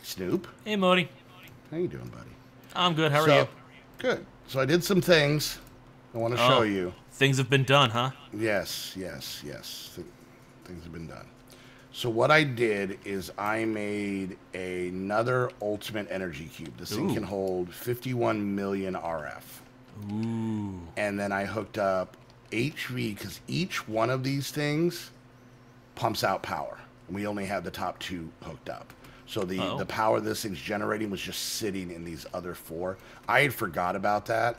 Snoop. Hey, Modii. How you doing, buddy? I'm good. How are you? Good. So I did some things I want to show you. Things have been done, huh? Yes. Things have been done. So what I did is I made another ultimate energy cube. This thing can hold 51 million RF. Ooh. And then I hooked up HV, because each one of these things pumps out power. And we only have the top two hooked up. So the power this thing's generating was just sitting in these other four. I had forgot about that.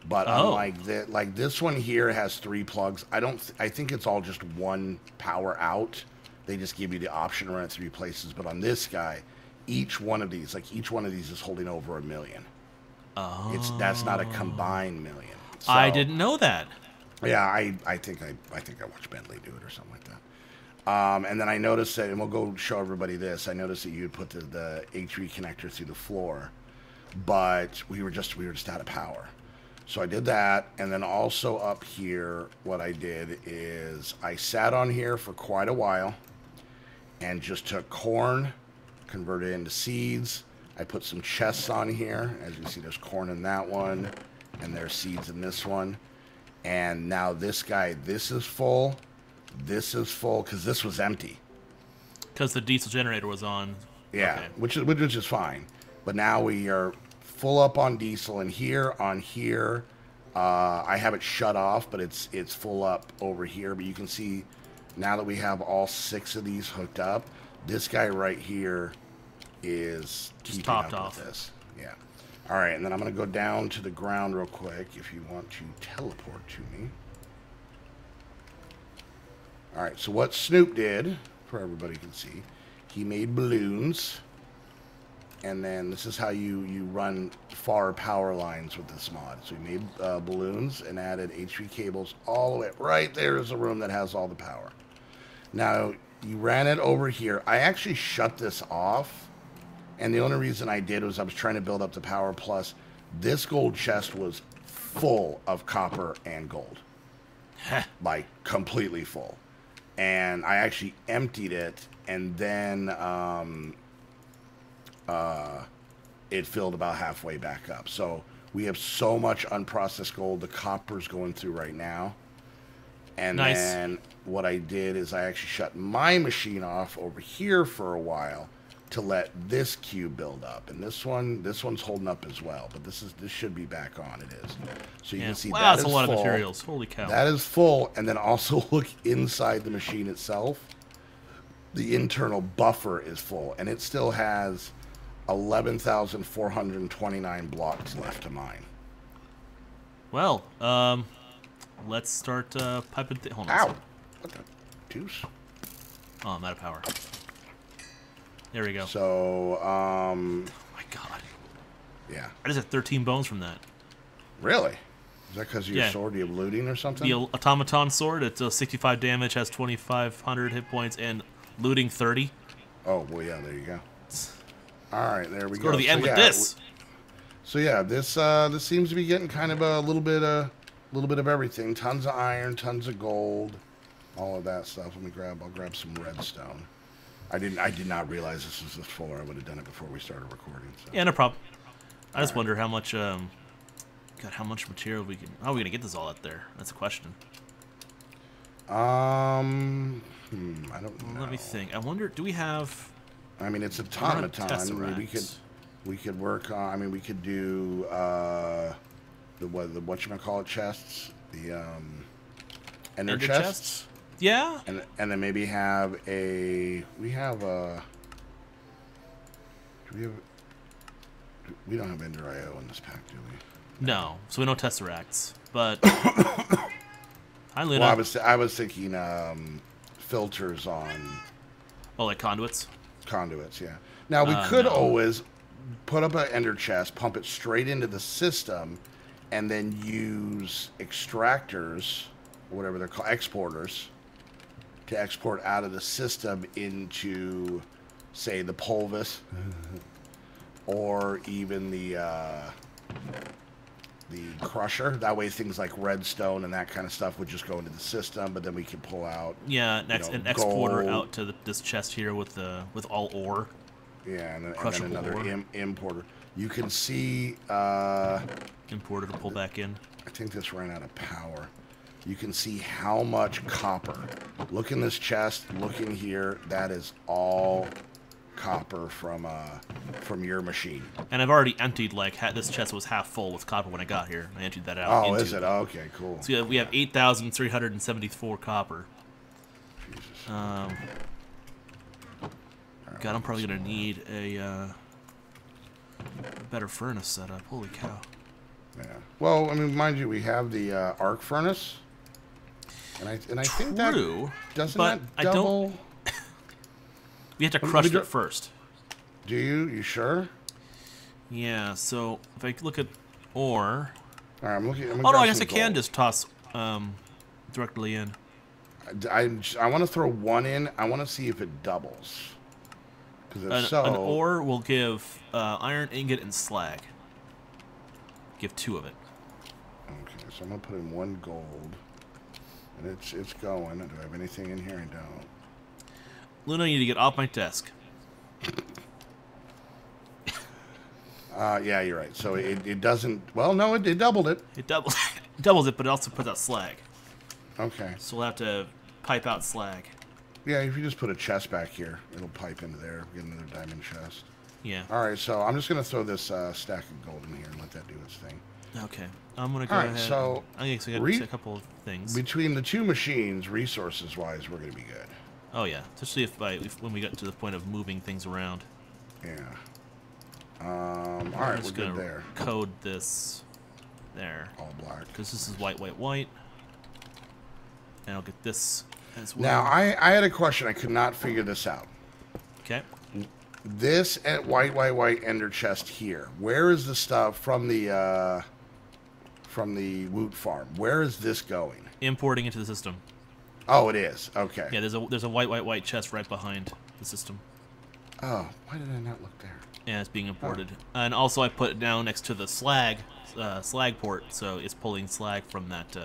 But unlike this one here has 3 plugs. I think it's all just one power out. They just give you the option to run it 3 places. But on this guy, each one of these is holding over 1 million. Oh. That's not a combined million. So, I didn't know that. Yeah, I think I watched Bentley do it or something like that. And then I noticed that, and we'll go show everybody this. I noticed that you had put the HV connector through the floor, but we were just out of power. So I did that, and then also up here, what I did is I sat on here for quite a while and just took corn, converted it into seeds. I put some chests on here. As you can see, there's corn in that one, and there's seeds in this one. And now this guy, this is full, because this was empty. Because the diesel generator was on. Yeah, okay. which is fine. But now we are full up on diesel, and here, I have it shut off, but it's full up over here. But you can see now that we have all 6 of these hooked up, this guy right here is just topped off. With this. Yeah. All right, and then I'm going to go down to the ground real quick if you want to teleport to me. All right, so what Snoop did, for everybody can see, he made balloons. And then this is how you run far power lines with this mod. So we made balloons and added HV cables all the way. Right there is a room that has all the power. Now, you ran it over here. I actually shut this off. And the only reason I did was I was trying to build up the power. Plus, this gold chest was full of copper and gold. Like, completely full. And I actually emptied it, and then it filled about halfway back up. So we have so much unprocessed gold. The copper's going through right now. And then what I did is I actually shut my machine off over here for a while to let this cube build up. And this one's holding up as well. But this should be back on. It is. So you can see that's a lot of materials. Holy cow. That is full. And then also look inside the machine itself. The internal buffer is full, and it still has 11,429 blocks left to mine. Well, let's start piping. Hold on. Ow! What the deuce? Oh, I'm out of power. There we go. So, oh my god. Yeah. I just have 13 bones from that. Really? Is that because of your sword you're looting or something? The Automaton sword. It's 65 damage, has 2,500 hit points, and looting 30. Oh, well, yeah, there you go. All right, there we go. Go to the end with this. So yeah, this seems to be getting kind of a little bit of everything. Tons of iron, tons of gold, all of that stuff. I'll grab some redstone. I did not realize this was this full. I would have done it before we started recording. So. Yeah, no problem. I just wonder how much how much material we can. How are we gonna get this all out there? That's a question. I don't know. Let me think. I wonder. Do we have? I mean, it's Automaton. I mean, we could work on. I mean, we could do the whatchamacallit chests, the ender chests. Yeah. And then maybe have a. We don't have Ender IO in this pack, do we? No. So we don't tesseracts, but. Hi, Luna. Well, I was thinking filters on. Oh, like conduits. Conduits, yeah. Now we could always put up an ender chest, pump it straight into the system, and then use extractors, or whatever they're called, exporters, to export out of the system into, say, the Pulvis, or even the crusher. That way things like redstone and that kind of stuff would just go into the system, but then we can pull out an exporter out to this chest here with all ore. Yeah, and then Crushable another ore. importer. You can see. Importer to pull back in. I think this ran out of power. You can see how much copper. Look in this chest. Look in here. That is all copper from your machine. And I've already emptied, like, this chest was half full with copper when I got here. I emptied that out. Oh, is it? Oh, okay, cool. So we have 8,374 copper. Jesus. God, I'm probably going to need a better furnace setup. Holy cow. Yeah. Well, I mean, mind you, we have the arc furnace. And I think that doesn't but that double. We have to crush it first. Do you? You sure? Yeah, so if I look at ore... All right, I'm looking. Oh, no, I guess I can just toss directly in. I want to throw one in. I want to see if it doubles. Because an ore will give iron ingot and slag. Give 2 of it. Okay, so I'm going to put in 1 gold. And it's going. Do I have anything in here? I don't. Luna, you need to get off my desk. Yeah, you're right. So it doesn't... Well, no, it doubled it. It doubles, doubles it, but it also puts out slag. Okay. So we'll have to pipe out slag. Yeah, if you just put a chest back here, it'll pipe into there. Get another diamond chest. Yeah. All right, so I'm just going to throw this stack of gold in here and let that do its thing. Okay. I'm going to go All ahead. right, so... I guess we got a couple of things. Between the 2 machines, resources-wise, we're going to be good. Oh, yeah. Especially when we get to the point of moving things around. Yeah. All right, we're good there. Code this there. All black. Because this is white, white, white. And I'll get this as well. Now, I had a question. I could not figure this out. Okay. This at white, white, white ender chest here. Where is the stuff from the Woot farm? Where is this going? Importing into the system. Oh, it is. Okay. Yeah, there's a white, white, white chest right behind the system. Oh, why did I not look there? Yeah, it's being imported. Oh. And also I put it down next to the slag port, so it's pulling slag from that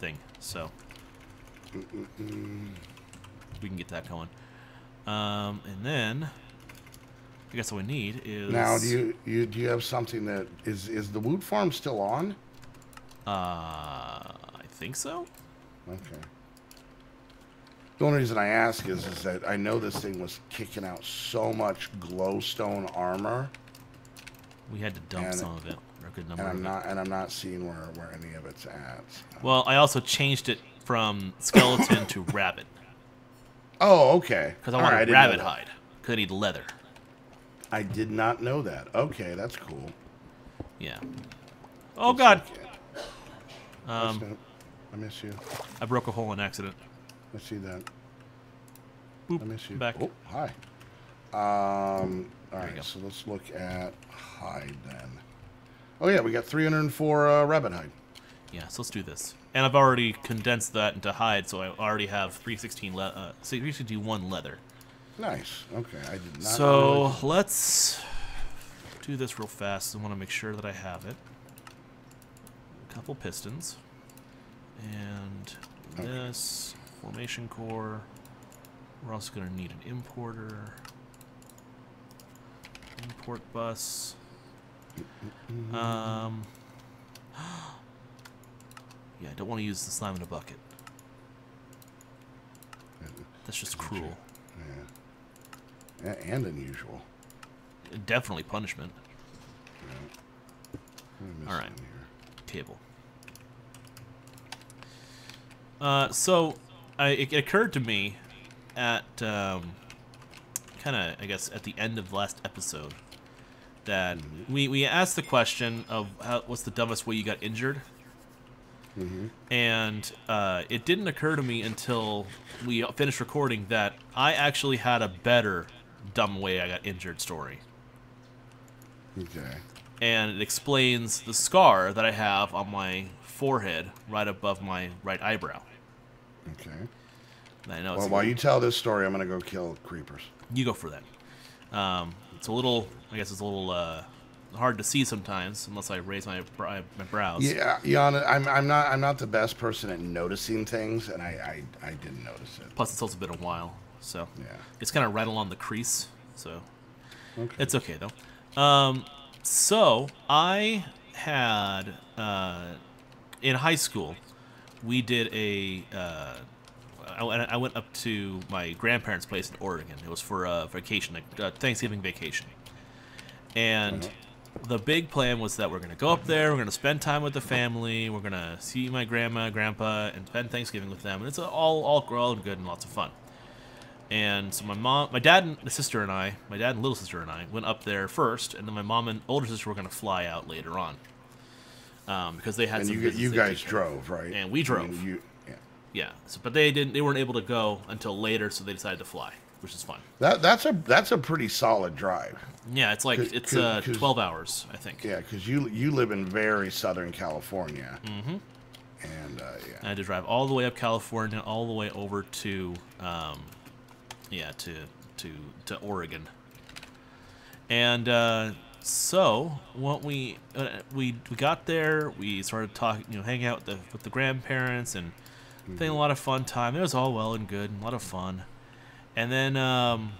thing. So we can get that going. And then I guess what we need is... Now, do you have something that... Is the Woot farm still on? I think so. Okay. The only reason I ask is that I know this thing was kicking out so much glowstone armor. We had to dump some of it. Or a good number of it. And I'm not seeing where any of it's at. So. Well, I also changed it from skeleton to rabbit. Oh, okay. Because I wanted rabbit hide. Because I need leather. I did not know that. Okay, that's cool. Yeah. Oh, God. I miss you. I broke a hole in accident. I see that. Boop. I miss you. Back. Oh, hi. All right, so let's look at hide then. Oh, yeah, we got 304 rabbit hide. Yeah, so let's do this. And I've already condensed that into hide, so I already have 361 leather. Nice. Okay, I did not. So let's do this real fast. I want to make sure that I have it. A couple pistons. And this formation core. We're also going to need an importer. Import bus. Yeah, I don't want to use the slime in a bucket. That's just cruel. Yeah, and unusual. Definitely punishment. Yeah. All right, table. So it occurred to me at kind of, I guess, at the end of the last episode that we asked the question of what's the dumbest way you got injured. And it didn't occur to me until we finished recording that I actually had a better dumb way I got injured story. Okay. And it explains the scar that I have on my forehead right above my right eyebrow. Okay. I know. Well, while you tell this story, I'm going to go kill creepers. You go for that. It's a little, I guess it's a little hard to see sometimes unless I raise my brows. Yeah, Jan, I'm not the best person at noticing things, and I didn't notice it. Plus, it's also been a while, so yeah, it's kind of right along the crease. So, Okay. It's okay though. So I had in high school, we did a. I went up to my grandparents' place in Oregon. It was for a vacation, a Thanksgiving vacation, and the big plan was that we're gonna go up there. We're gonna spend time with the family. We're gonna see my grandma, grandpa, and spend Thanksgiving with them. And it's all good and lots of fun. And so my dad and sister and I, my dad and little sister and I, went up there first, and then my mom and older sister were gonna fly out later on, because they had. And some you guys drove, right? And we drove. I mean, yeah. So, but they weren't able to go until later, so they decided to fly, which is fun. That's a pretty solid drive. Yeah, it's like it's 12 hours, I think. Yeah, because you live in very Southern California. Mm-hmm. And yeah, I had to drive all the way up California, all the way over to, to Oregon. And so what we got there, we started talking, hanging out with the grandparents and having a lot of fun time. It was all well and good, and a lot of fun. And then I'm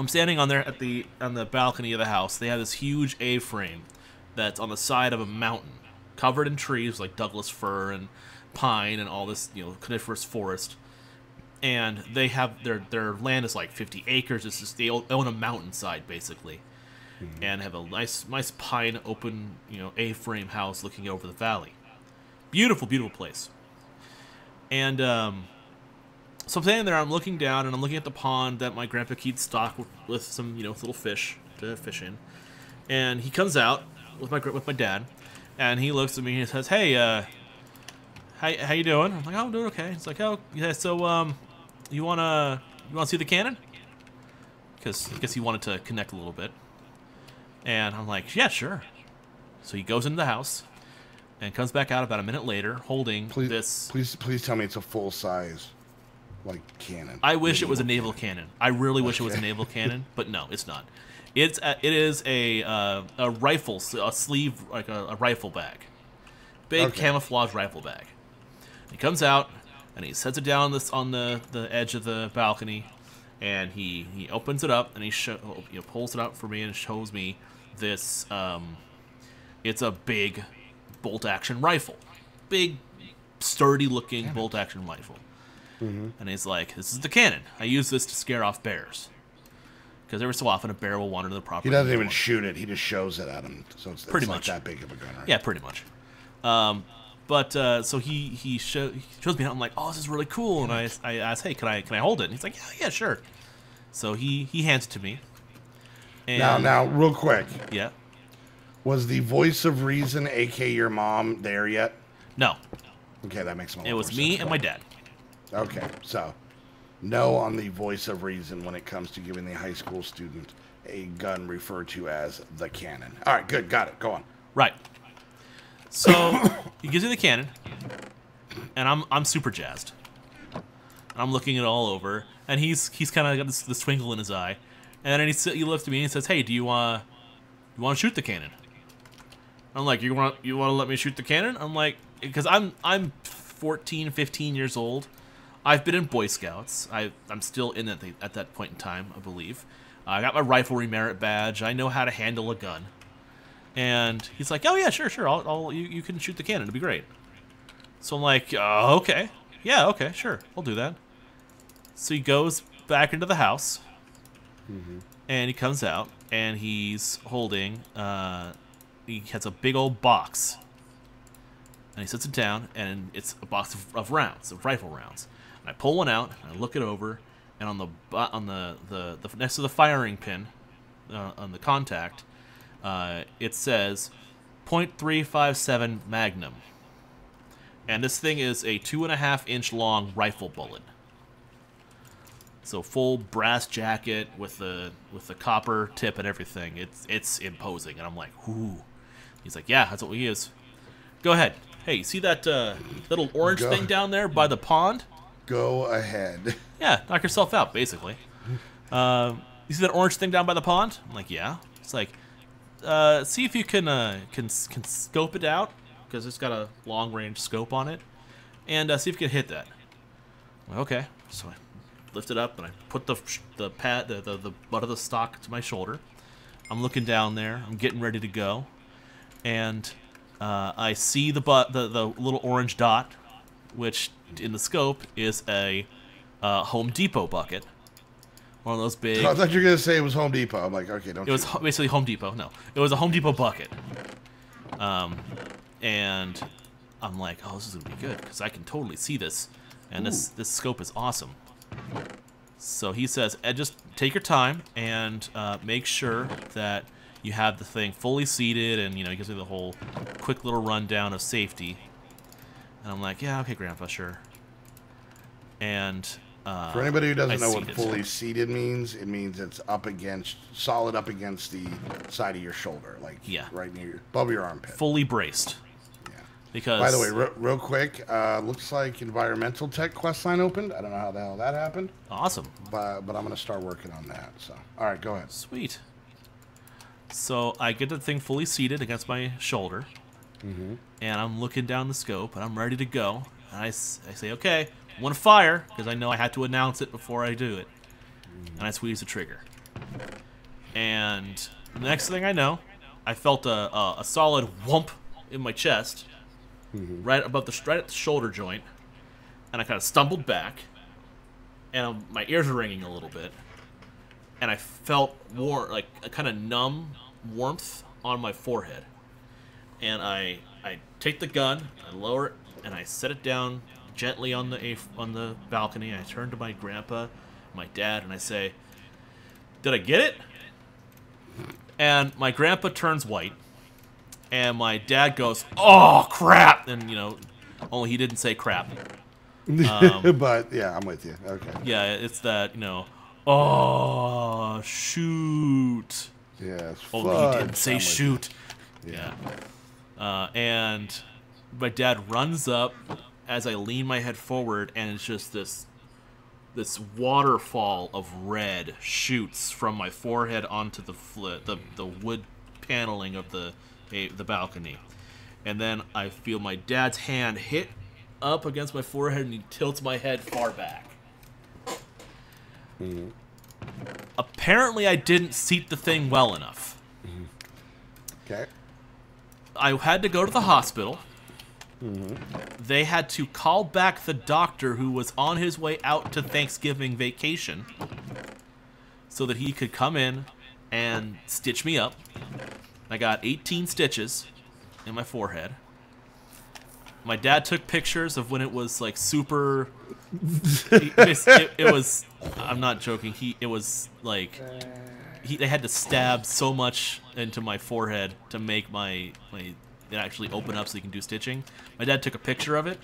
standing on the balcony of the house. They have this huge A-frame that's on the side of a mountain, covered in trees like Douglas fir and pine and all this, coniferous forest. And they have their land is like 50 acres. It's just they own a mountainside basically, and have a nice pine open A-frame house looking over the valley. Beautiful, beautiful place. And so I'm standing there. I'm looking down and I'm looking at the pond that my grandpa keeps stocked with some little fish to fish in. And he comes out with my dad, and he looks at me and he says, "Hey, how you doing?" I'm like, "Oh, I'm doing okay." He's like, "Oh, yeah. So you wanna see the cannon?" Because I guess he wanted to connect a little bit. And I'm like, "Yeah, sure." So he goes into the house and comes back out about a minute later holding this. Please tell me it's a full size, like, cannon. I wish it was a naval cannon. I really wish it was a naval cannon, but no, it's not. It is a rifle, a sleeve, like a rifle bag, big camouflage rifle bag. He comes out and he sets it down on the edge of the balcony, and he opens it up and he pulls it out for me and shows me this. It's a big bolt-action rifle, big, sturdy-looking bolt-action rifle. And he's like, "This is the cannon. I use this to scare off bears, because every so often a bear will wander to the property." He doesn't even shoot it; he just shows it at him. So it's pretty like much that big of a gun, right? Yeah, pretty much. So he shows me. I'm like, "Oh, this is really cool." And I asked, "Hey, can I hold it?" And he's like, "Yeah, sure." So he hands it to me. And now, real quick. Yeah. Was the voice of reason, aka your mom, there yet? No. Okay, that makes sense. It was me and my dad. Okay, so no on the voice of reason when it comes to giving the high school student a gun referred to as the cannon. All right, good, got it. Go on. Right. So he gives me the cannon, and I'm super jazzed. I'm looking it all over, and he's kind of got this twinkle in his eye, and then he looks at me and he says, "Hey, do you want to shoot the cannon?" I'm like, you want to let me shoot the cannon? I'm like, because I'm 14, 15 years old. I've been in Boy Scouts. I'm still in it at that point in time, I believe. I got my riflery merit badge. I know how to handle a gun. And he's like, "Oh yeah, sure. You can shoot the cannon. It'll be great." So I'm like, "Okay, yeah, okay, sure, I'll do that." So he goes back into the house, and he comes out, and he's holding. He has a big old box, and he sits it down, and it's a box of rounds, of rifle rounds. And I pull one out, and I look it over, and on the next to the firing pin, on the contact, it says .357 Magnum, and this thing is a 2.5-inch long rifle bullet. So full brass jacket with the copper tip and everything. It's imposing, and I'm like, "Ooh." He's like, "Yeah, that's what we use. Go ahead. Hey, you see that little orange thing down there by the pond? Go ahead." Yeah, knock yourself out, basically. You see that orange thing down by the pond? I'm like, "Yeah." It's like, see if you can scope it out, because it's got a long range scope on it, and see if you can hit that. I'm like, okay. So I lift it up, and I put the butt of the stock to my shoulder. I'm looking down there. I'm getting ready to go, and I see the little orange dot, which in the scope is a Home Depot bucket. One of those big. Oh, I thought you were gonna say it was Home Depot. I'm like, okay, don't. It was basically Home Depot. No, it was a Home Depot bucket. And I'm like, oh, this is gonna be good because I can totally see this, and this scope is awesome. So he says, Ed, just take your time and make sure that you have the thing fully seated, and he gives me the whole quick little rundown of safety. And I'm like, yeah, okay, Grandpa, sure. And for anybody who doesn't know what fully seated means, it means it's solid up against the side of your shoulder, like right near above your armpit. Fully braced. Yeah. Because, by the way, real quick, looks like environmental tech quest line opened. I don't know how the hell that happened. Awesome. But I'm gonna start working on that. So, all right, go ahead. Sweet. So I get the thing fully seated against my shoulder, and I'm looking down the scope, and I'm ready to go. And I say, okay, I want to fire, because I know I had to announce it before I do it. And I squeeze the trigger. And the next thing I know, I felt a solid whump in my chest, right at the shoulder joint, and I kind of stumbled back, and my ears were ringing a little bit, and I felt like a kind of numb warmth on my forehead. And I take the gun, I lower it, and I set it down gently on the balcony. I turn to my grandpa, my dad, and I say, "Did I get it?" And my grandpa turns white, and my dad goes, "Oh crap!" And only he didn't say crap. But yeah, I'm with you. Okay. Yeah, it's that oh shoot. Yeah. Only he didn't say shoot. Yeah. And my dad runs up as I lean my head forward, and it's just this waterfall of red shoots from my forehead onto the wood paneling of the balcony. And then I feel my dad's hand hit up against my forehead, and he tilts my head far back. Apparently I didn't seat the thing well enough. Okay. I had to go to the hospital. They had to call back the doctor who was on his way out to Thanksgiving vacation so that he could come in and stitch me up. I got 18 stitches in my forehead. My dad took pictures of when it was like super. It was. I'm not joking. It was like they had to stab so much into my forehead to make it actually open up so you can do stitching. My dad took a picture of it,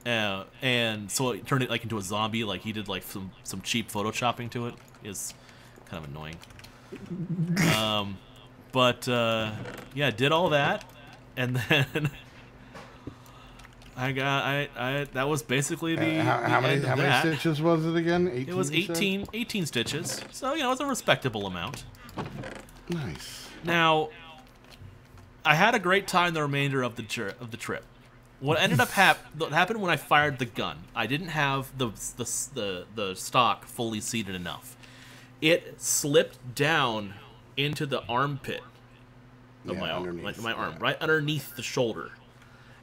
and so it turned it like into a zombie. Like he did like some cheap photoshopping to it. It's kind of annoying. Yeah, did all that, and then that was basically how many stitches was it again? 18, it was 18 stitches. So it was a respectable amount. Nice. Now, I had a great time the remainder of the trip. What ended up happened when I fired the gun, I didn't have the stock fully seated enough. It slipped down into the armpit of my arm, right underneath the shoulder.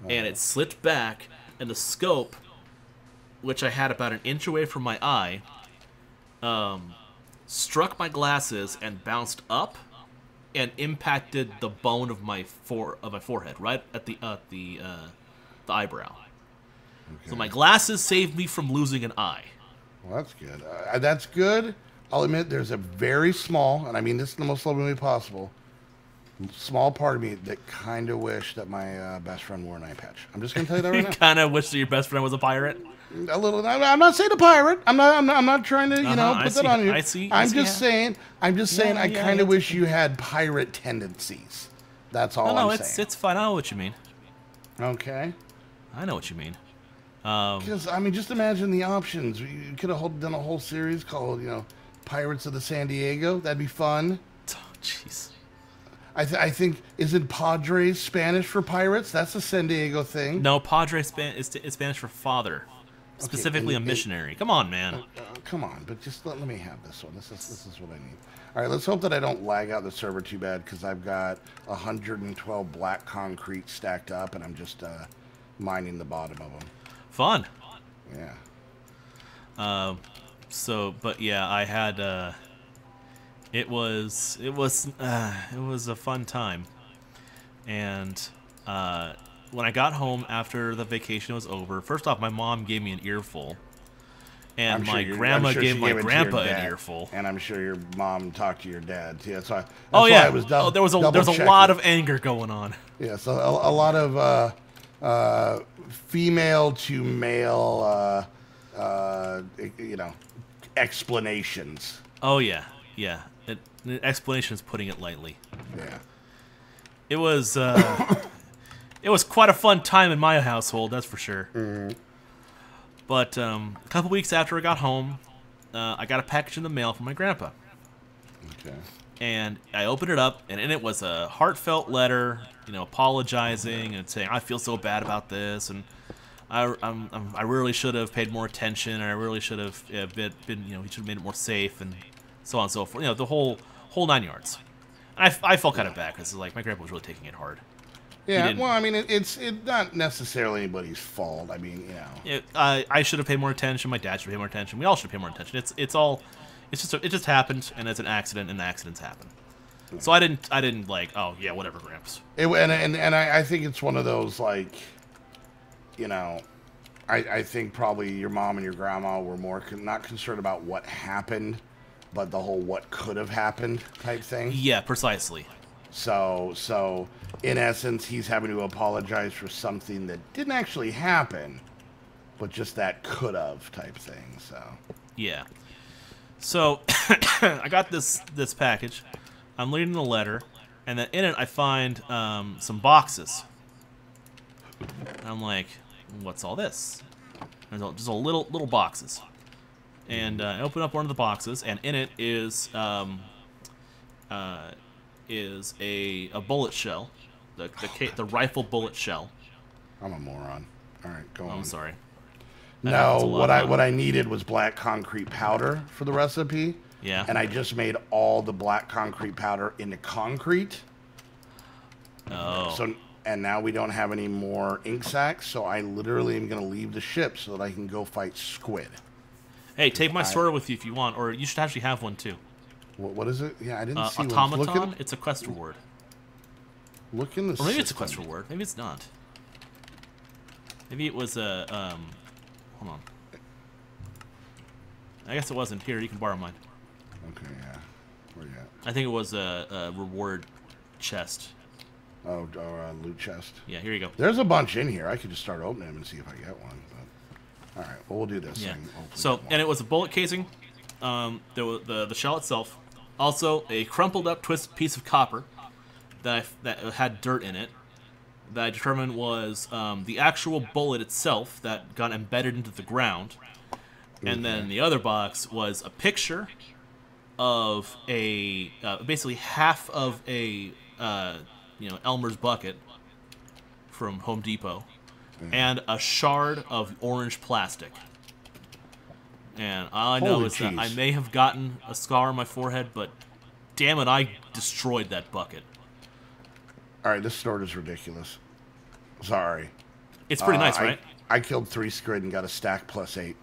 And it slipped back, and the scope, which I had about an inch away from my eye, struck my glasses and bounced up and impacted the bone of my forehead, right at the eyebrow. Okay. So my glasses saved me from losing an eye. Well, that's good. That's good. I'll admit there's a very small, and I mean this in the most loving way possible, small part of me that kind of wish that my best friend wore an eye patch. I'm just gonna tell you that right now. Kind of wish that your best friend was a pirate. A little. I'm not saying a pirate. I'm not trying to put that on you. I see. I'm just saying. I kind of wish you had pirate tendencies. That's all I'm saying. It's fine. I know what you mean. Okay. I know what you mean. Because I mean, just imagine the options. You could have done a whole series called Pirates of the San Diego. That'd be fun. Oh, jeez. I think, isn't Padres Spanish for pirates? That's a San Diego thing. No, Padre is Spanish for father. Specifically a missionary. Come on, man. Come on, but just let me have this one. This is what I need. All right, let's hope that I don't lag out the server too bad, because I've got 112 black concrete stacked up, and I'm just mining the bottom of them. Fun. Yeah. But yeah, I had. It was a fun time, and when I got home after the vacation was over, first off, my mom gave me an earful, and my grandma gave my grandpa an earful. And I'm sure your mom talked to your dad. Yeah, that's why. Oh yeah. I was there was a lot of anger going on. Yeah, so a lot of female to male, explanations. Oh yeah, yeah. The explanation is putting it lightly. Yeah. It was quite a fun time in my household, that's for sure. Mm-hmm. But a couple weeks after I got home, I got a package in the mail from my grandpa. Okay. And I opened it up, and in it was a heartfelt letter, apologizing and saying, I feel so bad about this, and I really should have paid more attention, and I really should have been he should have made it more safe, and so on and so forth. The whole 9 yards. And I felt kind of bad, because my grandpa was really taking it hard. Yeah, well, I mean, it's not necessarily anybody's fault. I mean, I should have paid more attention. My dad should have paid more attention. We all should have paid more attention. It just happened, and it's an accident, and accidents happen. So I didn't like, oh yeah, whatever, Gramps. I think it's one of those, I think probably your mom and your grandma were more not concerned about what happened, but the whole what could have happened type thing. Yeah, precisely. So in essence, he's having to apologize for something that didn't actually happen, but just that could have type thing. So yeah. So I got this package. I'm reading the letter, and then in it I find some boxes. And I'm like, what's all this? And there's just a little boxes. And I open up one of the boxes, and in it is a bullet shell, the rifle bullet shell. I'm a moron. All right, go on. I'm sorry. No, what I needed was black concrete powder for the recipe. Yeah. And I just made all the black concrete powder into concrete. Oh. And now we don't have any more ink sacs, so I literally am going to leave the ship so that I can go fight squid. Hey, take my sword with you if you want, or you should actually have one too. What is it? Yeah, I didn't see Automaton? It's a quest reward. Look in the Or maybe it's a quest reward. Maybe it's not. Maybe it was a, hold on. I guess it wasn't. Here, you can borrow mine. Okay, yeah. Where you at? I think it was a reward chest. Oh, loot chest? Yeah, here you go. There's a bunch in here. I could just start opening them and see if I get one. But, all right, well, we'll do this. Yeah. So, and it was a bullet casing, the shell itself, also a crumpled up twisted piece of copper that had dirt in it, that I determined was the actual bullet itself that got embedded into the ground. And then the other box was a picture of a basically half of a Elmer's bucket from Home Depot, and a shard of orange plastic. And all I know is that I may have gotten a scar on my forehead, but damn it, I destroyed that bucket. All right, this sword is ridiculous. Sorry. It's pretty nice, right? I killed 3 squid and got a stack +8.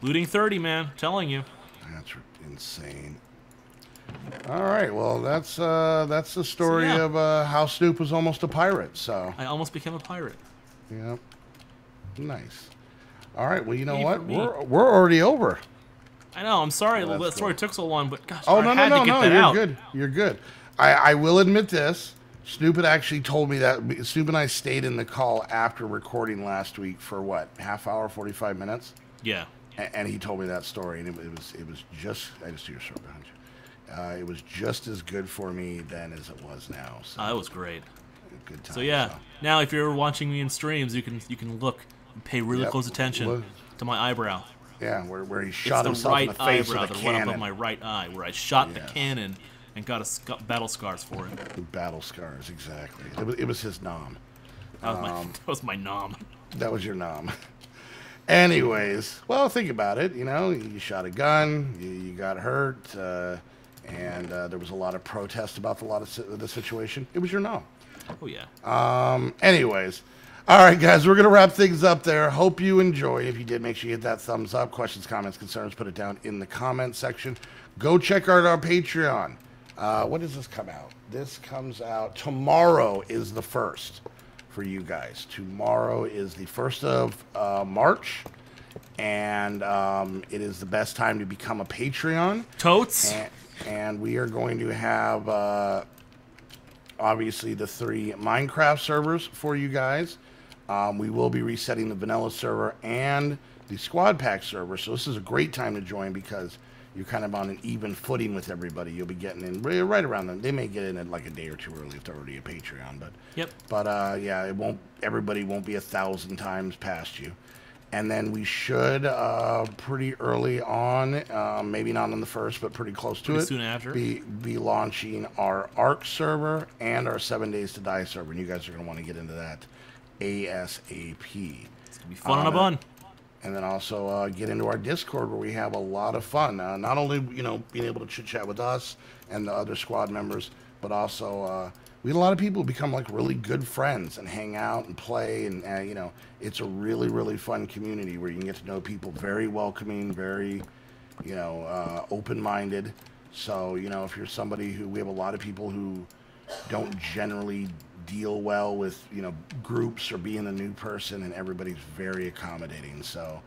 Looting 30, man. Telling you. That's insane. All right, well, that's the story of how Snoop was almost a pirate. So I almost became a pirate. Yep. Nice. All right, well, you know what? We're already over. I know. I'm sorry that story took so long, but gosh, no, I had to get that you're out. good. You're good. I will admit this. Snoop had actually told me that Snoop and I stayed in the call after recording last week for what, half hour, 45 minutes? Yeah. And he told me that story, and it was just, I just see your sword behind you. It was just as good for me then as it was now. So that was great. Good time. So yeah, now if you're watching me in streams, you can look and pay really close attention to my eyebrow. Yeah, where he shot himself in the face with a cannon. The one up on my right eye, where I shot the cannon and got battle scars for it. Battle scars, exactly. It was his nom. That was my nom. That was your nom. Anyways, well, think about it. You know, you shot a gun, you got hurt, and there was a lot of protest about the situation. It was your nom. Oh, yeah. Anyways, all right, guys, we're going to wrap things up there. Hope you enjoyed. If you did, make sure you hit that thumbs up. Questions, comments, concerns, put it down in the comment section. Go check out our Patreon. When does this come out? This comes out tomorrow is the 1st. For you guys. Tomorrow is the 1st of March, and it is the best time to become a Patreon. Totes. And we are going to have, obviously, the 3 Minecraft servers for you guys. We will be resetting the vanilla server and the squad pack server, so this is a great time to join because you're kind of on an even footing with everybody. You'll be getting in right around them. They may get in at like a day or two early if they're already a Patreon, but yep. But yeah, it won't. Everybody won't be 1,000 times past you. And then we should pretty early on, maybe not on the 1st, but pretty close to it. Soon after, be launching our ARC server and our 7 Days to Die server, and you guys are going to want to get into that ASAP. It's gonna be fun on a bun. And then also get into our Discord where we have a lot of fun. Not only, you know, being able to chit-chat with us and the other squad members, but also we had a lot of people who become like really good friends and hang out and play. And, you know, it's a really, really fun community where you can get to know people, very welcoming, very, you know, open-minded. So, you know, if you're somebody who, we have a lot of people who don't generally deal well with, you know, groups or being a new person, and everybody's very accommodating. So,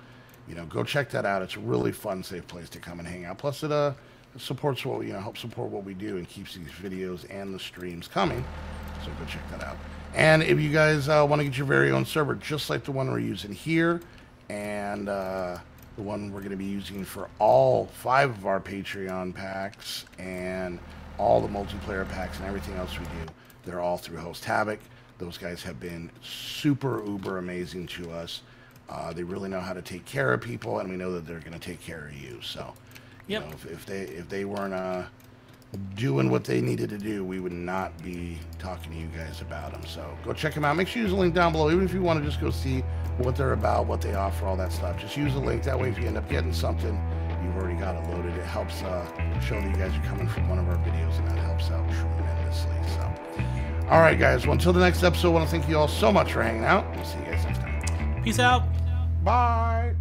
you know, go check that out. It's a really fun, safe place to come and hang out. Plus, it supports what, you know, helps support what we do and keeps these videos and the streams coming. So go check that out. And if you guys want to get your very own server, just like the one we're using here, and the one we're going to be using for all 5 of our Patreon packs and all the multiplayer packs and everything else we do, they're all through HostHavoc. Those guys have been super uber amazing to us. They really know how to take care of people, and we know that they're going to take care of you. So, you know, if they weren't doing what they needed to do, we would not be talking to you guys about them. So go check them out. Make sure you use the link down below, even if you want to just go see what they're about, what they offer, all that stuff. Just use the link. That way, if you end up getting something, you've already got it loaded. It helps show that you guys are coming from one of our videos, and that helps out tremendously. So, all right, guys. Well, until the next episode, I want to thank you all so much for hanging out. We'll see you guys next time. Peace out. Bye.